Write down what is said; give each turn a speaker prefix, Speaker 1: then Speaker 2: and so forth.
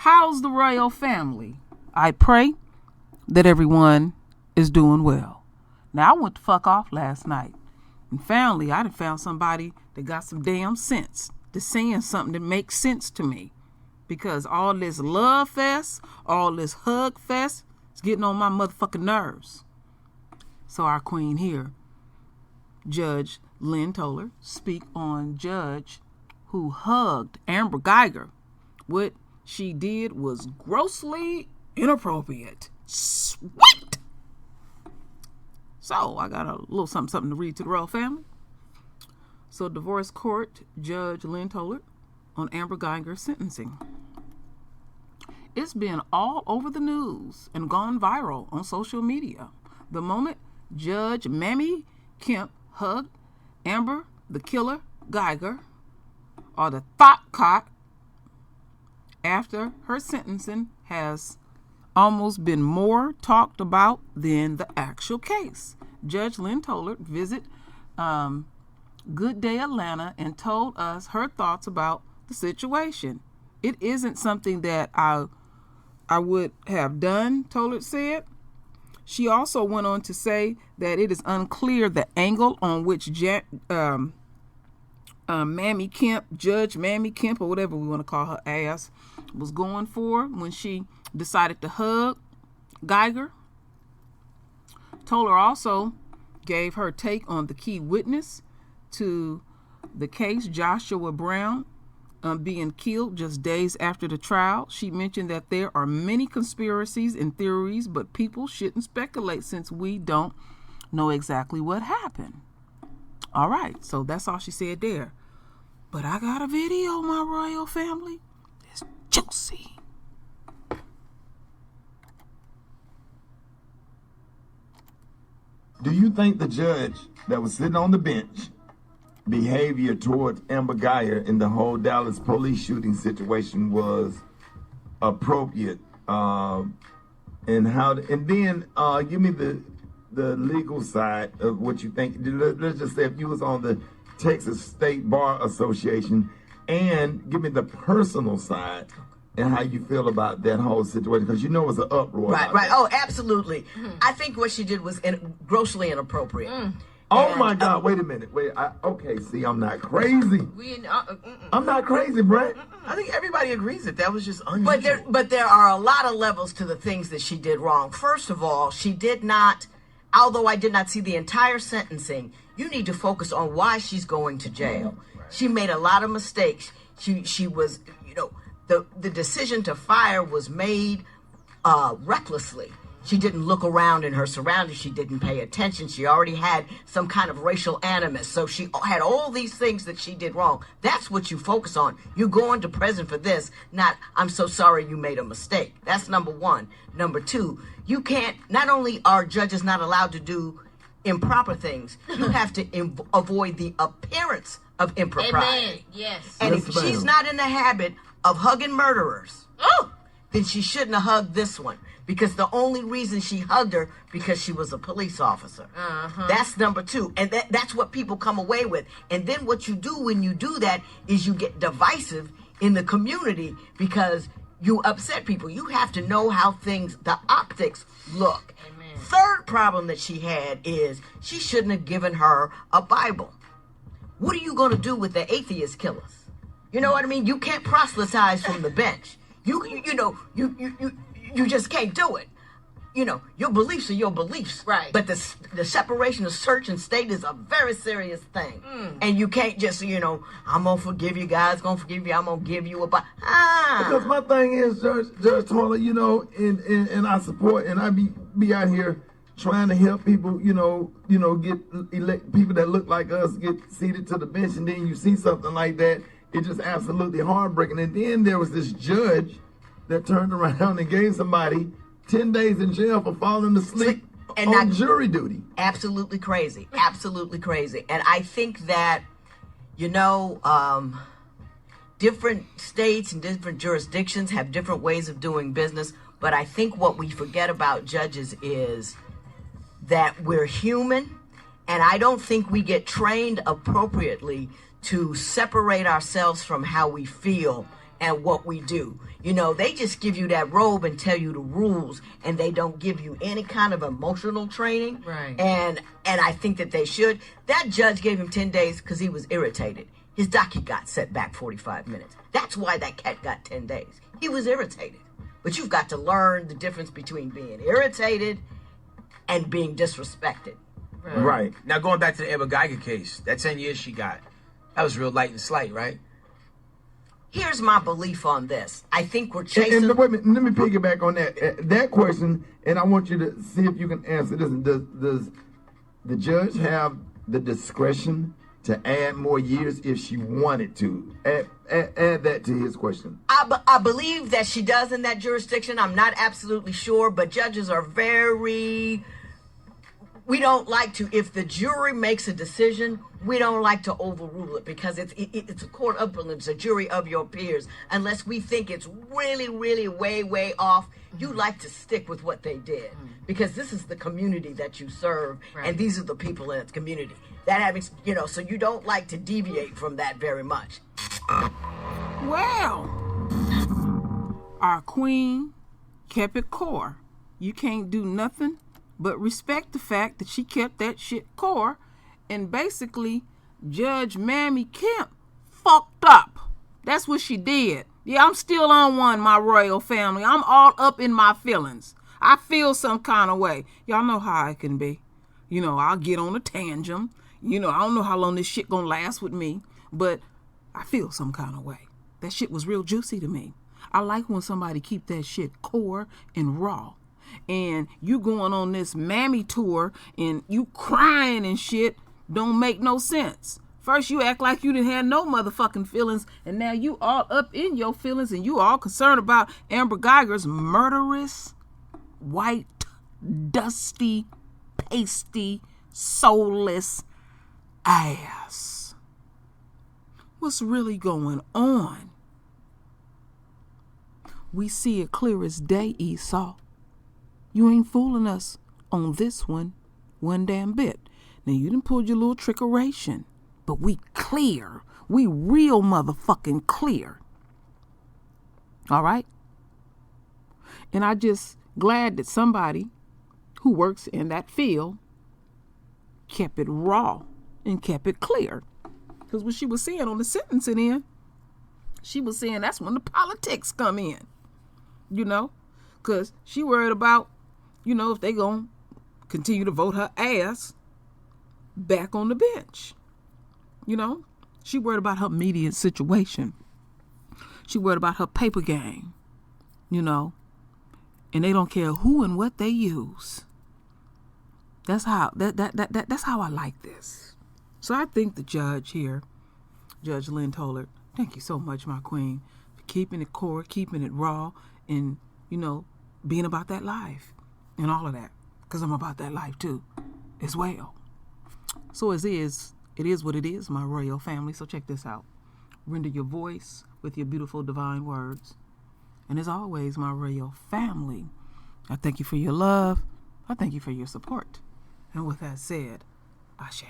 Speaker 1: How's the royal family? I pray that everyone is doing well. Now, I went the fuck off last night. And finally, I done found somebody that got some damn sense to saying something that makes sense to me. Because all this love fest, all this hug fest, is getting on my motherfucking nerves. So our queen here, Judge Lynn Toler, speak on Judge who hugged Amber Geiger. What she did was grossly inappropriate. Sweet! So I got a little something to read to the royal family. So divorce court, Judge Lynn Toler on Amber Geiger's sentencing. It's been all over the news and gone viral on social media. The moment Judge Mammy Kemp hugged Amber, the killer, Geiger, or the thought caught after her sentencing has almost been more talked about than the actual case. Judge Lynn Toler visited Good Day Atlanta and told us her thoughts about the situation. It isn't something that I would have done, Toler said. She also went on to say that it is unclear the angle on which Mammy Kemp, Judge Mammy Kemp, or whatever we want to call her ass, was going for when she decided to hug Geiger. Toler also gave her take on the key witness to the case, Joshua Brown, being killed just days after the trial. She mentioned that there are many conspiracies and theories, but people shouldn't speculate since we don't know exactly what happened. All right, so that's all she said there. But I got a video, my royal family. It's juicy.
Speaker 2: Do you think the judge that was sitting on the bench behavior towards Amber Geiger in the whole Dallas police shooting situation was appropriate? And then give me the legal side of what you think. Let's just say if you was on the Texas State Bar Association, and give me the personal side and how you feel about that whole situation, because you know it's an uproar.
Speaker 3: Right. Oh, absolutely. I think what she did was grossly inappropriate.
Speaker 2: Oh my God! Wait a minute. Okay, see, I'm not crazy. I'm not crazy, Brett.
Speaker 4: I think everybody agrees that was just unusual.
Speaker 3: But there are a lot of levels to the things that she did wrong. First of all, she did not. Although I did not see the entire sentencing, you need to focus on why she's going to jail. She made a lot of mistakes. She was, the decision to fire was made recklessly. She didn't look around in her surroundings. She didn't pay attention. She already had some kind of racial animus. So she had all these things that she did wrong. That's what you focus on. You go into prison for this, not, I'm so sorry you made a mistake. That's number one. Number two, you can't, not only are judges not allowed to do improper things, you have to avoid the appearance of impropriety.
Speaker 5: Amen. Yes.
Speaker 3: And if she's not in the habit of hugging murderers, then she shouldn't have hugged this one. Because the only reason she hugged her, because she was a police officer. That's number two. And that's what people come away with. And then what you do when you do that is you get divisive in the community because you upset people. You have to know how the optics look.
Speaker 5: Amen.
Speaker 3: Third problem that she had is she shouldn't have given her a Bible. What are you going to do with the atheist killers? You know what I mean? You can't proselytize from the bench. You just can't do it. Your beliefs are your beliefs.
Speaker 5: Right.
Speaker 3: But the separation of church and state is a very serious thing. And you can't just, I'm going to forgive you, God's going to forgive you, I'm going to give you a
Speaker 2: Because my thing is, Judge Toler, and I support, and I be out here trying to help people, get people that look like us get seated to the bench, and then you see something like that, it's just absolutely heartbreaking. And then there was this judge that turned around and gave somebody 10 days in jail for falling asleep on jury duty.
Speaker 3: Absolutely crazy. Absolutely crazy. And I think that, different states and different jurisdictions have different ways of doing business. But I think what we forget about judges is that we're human. And I don't think we get trained appropriately to separate ourselves from how we feel and what we do. You know, they just give you that robe and tell you the rules, and they don't give you any kind of emotional training.
Speaker 5: Right.
Speaker 3: And I think that they should. That judge gave him 10 days because he was irritated. His docket got set back 45 minutes. That's why that cat got 10 days. He was irritated. But you've got to learn the difference between being irritated and being disrespected.
Speaker 4: Right. Now, going back to the Amber Geiger case, that 10 years she got, that was real light and slight, right?
Speaker 3: Here's my belief on this. I think we're chasing...
Speaker 2: And wait a minute, let me piggyback on that. That question, and I want you to see if you can answer this. Does the judge have the discretion to add more years if she wanted to? Add that to his question.
Speaker 3: I believe that she does in that jurisdiction. I'm not absolutely sure, but judges are very... We don't like to, if the jury makes a decision, we don't like to overrule it because it's a court of it's a jury of your peers. Unless we think it's really, really way off, you like to stick with what they did because this is the community that you serve, and these are the people in the community. That having, you know, so you don't like to deviate from that very much.
Speaker 1: Well, our queen kept it core. You can't do nothing but respect the fact that she kept that shit core, and basically Judge Mammy Kemp fucked up. That's what she did. Yeah, I'm still on one, my royal family. I'm all up in my feelings. I feel some kind of way. Y'all know how I can be. You know, I'll get on a tangent. You know, I don't know how long this shit gonna last with me, but I feel some kind of way. That shit was real juicy to me. I like when somebody keep that shit core and raw. And you going on this Mammy tour and you crying and shit don't make no sense. First you act like you didn't have no motherfucking feelings, and now you all up in your feelings and you all concerned about Amber Geiger's murderous, white, dusty, pasty, soulless ass. What's really going on? We see it clear as day, Esau. You ain't fooling us on this one damn bit. Now, you done pulled your little trickeration, but we clear. We real motherfucking clear. All right? And I just glad that somebody who works in that field kept it raw and kept it clear. Because what she was saying on the sentencing end, she was saying that's when the politics come in. You know? Because she worried about, you know, if they gonna continue to vote her ass back on the bench. You know, she worried about her immediate situation. She worried about her paper game, you know, and they don't care who and what they use. That's how that's how I like this. So I think the judge here, Judge Lynn Toler, thank you so much, my queen, for keeping it core, keeping it raw, and, you know, being about that life. And all of that, because I'm about that life too, as well. So it is what it is, my royal family. So check this out. Render your voice with your beautiful divine words. And as always, my royal family, I thank you for your love. I thank you for your support. And with that said, Ashe.